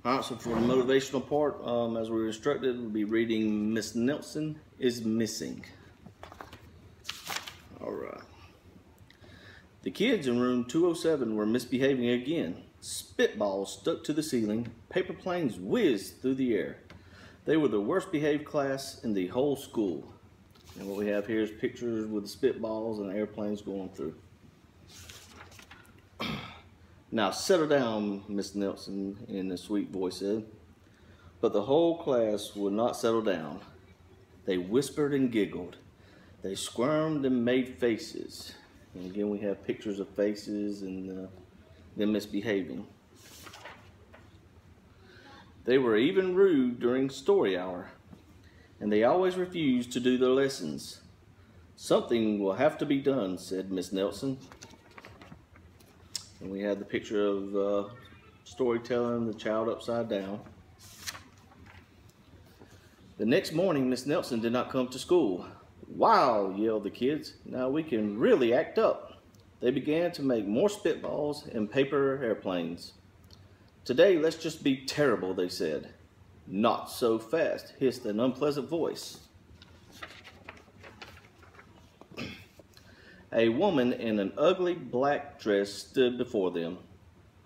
Alright, so for the motivational part, as we were instructed, we'll be reading Miss Nelson is Missing. Alright. The kids in room 207 were misbehaving again. Spitballs stuck to the ceiling, paper planes whizzed through the air. They were the worst behaved class in the whole school. And what we have here is pictures with the spitballs and airplanes going through. Now settle down, Miss Nelson, in a sweet voice said. But the whole class would not settle down. They whispered and giggled. They squirmed and made faces. And again, we have pictures of faces and them misbehaving. They were even rude during story hour, and they always refused to do their lessons. Something will have to be done, said Miss Nelson. And we have the picture of storytelling, the child upside down. The next morning, Miss Nelson did not come to school. Wow, yelled the kids. Now we can really act up. They began to make more spitballs and paper airplanes. Today, let's just be terrible, they said. Not so fast, hissed an unpleasant voice. A woman in an ugly black dress stood before them.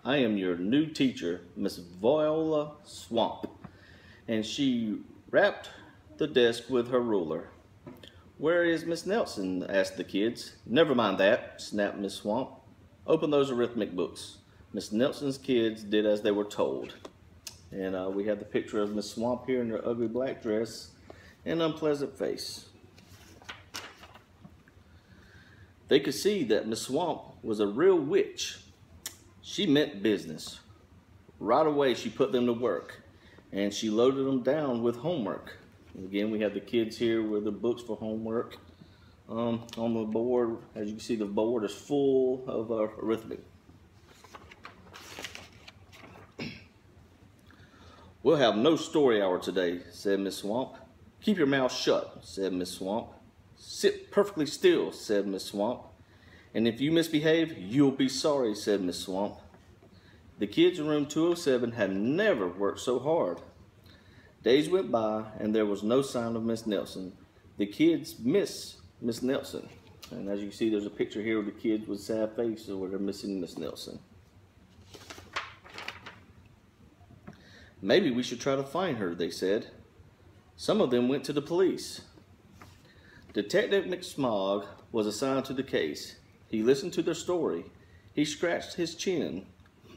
I am your new teacher, Miss Viola Swamp. And she rapped the desk with her ruler. Where is Miss Nelson? Asked the kids. Never mind that, snapped Miss Swamp. Open those arithmetic books. Miss Nelson's kids did as they were told. And we have the picture of Miss Swamp here in her ugly black dress and unpleasant face. They could see that Miss Swamp was a real witch. She meant business. Right away, she put them to work, and she loaded them down with homework. And again, we have the kids here with the books for homework. On the board, as you can see, the board is full of arithmetic. We'll have no story hour today, said Miss Swamp. Keep your mouth shut, said Miss Swamp. Sit perfectly still, said Miss Swamp. And if you misbehave, you'll be sorry, said Miss Swamp. The kids in room 207 had never worked so hard. Days went by, and there was no sign of Miss Nelson. The kids miss Miss Nelson. And as you can see, there's a picture here of the kids with sad faces where they're missing Miss Nelson. Maybe we should try to find her, they said. Some of them went to the police. Detective McSmog was assigned to the case. He listened to their story. He scratched his chin.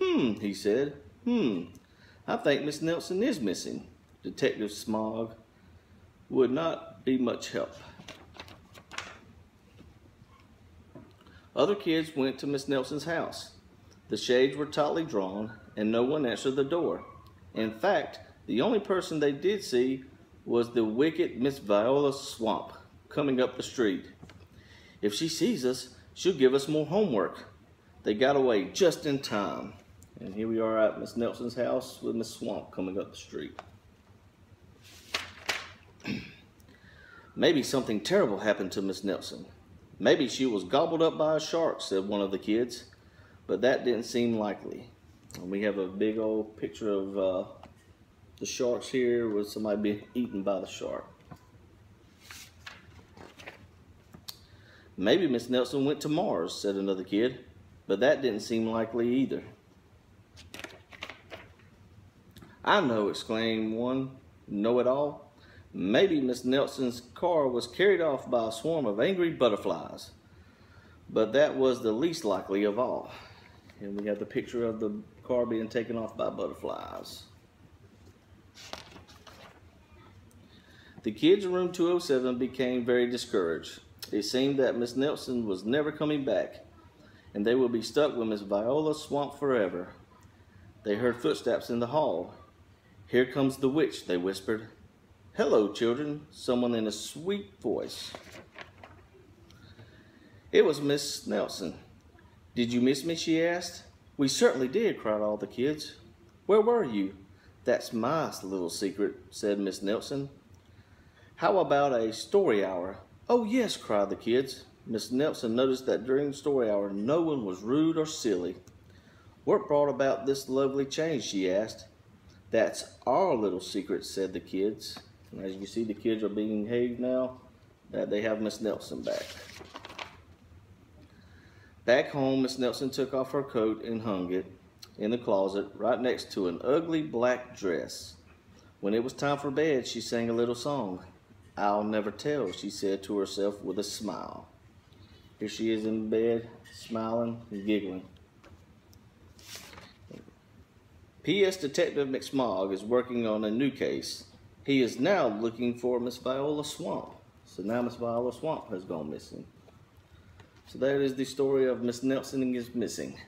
He said. I think Miss Nelson is missing. Detective Smog would not be much help. Other kids went to Miss Nelson's house. The shades were tightly drawn, and no one answered the door. In fact, the only person they did see was the wicked Miss Viola Swamp coming up the street. If she sees us, she'll give us more homework. They got away just in time. And here we are at Miss Nelson's house with Miss Swamp coming up the street. Maybe something terrible happened to Miss Nelson. Maybe she was gobbled up by a shark, said one of the kids. But that didn't seem likely. And we have a big old picture of the sharks here with somebody being eaten by the shark. Maybe Miss Nelson went to Mars, said another kid, but that didn't seem likely either. I know, exclaimed one know-it-all. Maybe Miss Nelson's car was carried off by a swarm of angry butterflies, but that was the least likely of all. And we have the picture of the car being taken off by butterflies. The kids in room 207 became very discouraged. It seemed that Miss Nelson was never coming back, and they would be stuck with Miss Viola Swamp forever. They heard footsteps in the hall. Here comes the witch, they whispered. Hello, children, someone in a sweet voice. It was Miss Nelson. Did you miss me, she asked. We certainly did, cried all the kids. Where were you? That's my little secret, said Miss Nelson. How about a story hour? Oh yes, cried the kids. Miss Nelson noticed that during story hour no one was rude or silly. What brought about this lovely change, she asked. "That's our little secret," said the kids. And as you see, the kids are being behaved now that they have Miss Nelson back. Back home, Miss Nelson took off her coat and hung it in the closet right next to an ugly black dress. When it was time for bed, she sang a little song. "I'll never tell," she said to herself with a smile. Here she is in bed, smiling and giggling. P.S. Detective McSmog is working on a new case. He is now looking for Miss Viola Swamp. So now Miss Viola Swamp has gone missing. So that is the story of Miss Nelson is Missing.